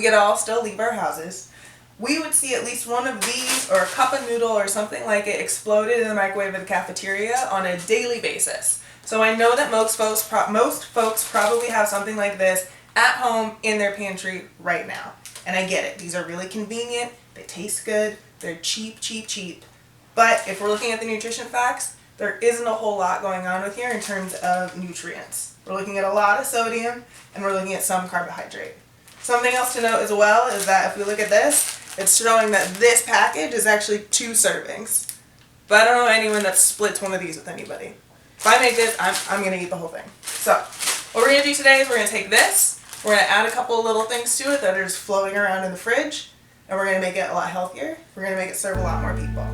could all still leave our houses, we would see at least one of these or a cup of noodle or something like it exploded in the microwave of the cafeteria on a daily basis. So I know that most folks probably have something like this at home in their pantry right now. And I get it. These are really convenient. They taste good. They're cheap, cheap, cheap. But if we're looking at the nutrition facts, there isn't a whole lot going on with here in terms of nutrients. We're looking at a lot of sodium and we're looking at some carbohydrate. Something else to note as well is that if we look at this, it's showing that this package is actually 2 servings. But I don't know anyone that splits one of these with anybody. If I make this, I'm going to eat the whole thing. So what we're going to do today is we're going to take this, we're going to add a couple of little things to it that are just floating around in the fridge, and we're going to make it a lot healthier. We're going to make it serve a lot more people.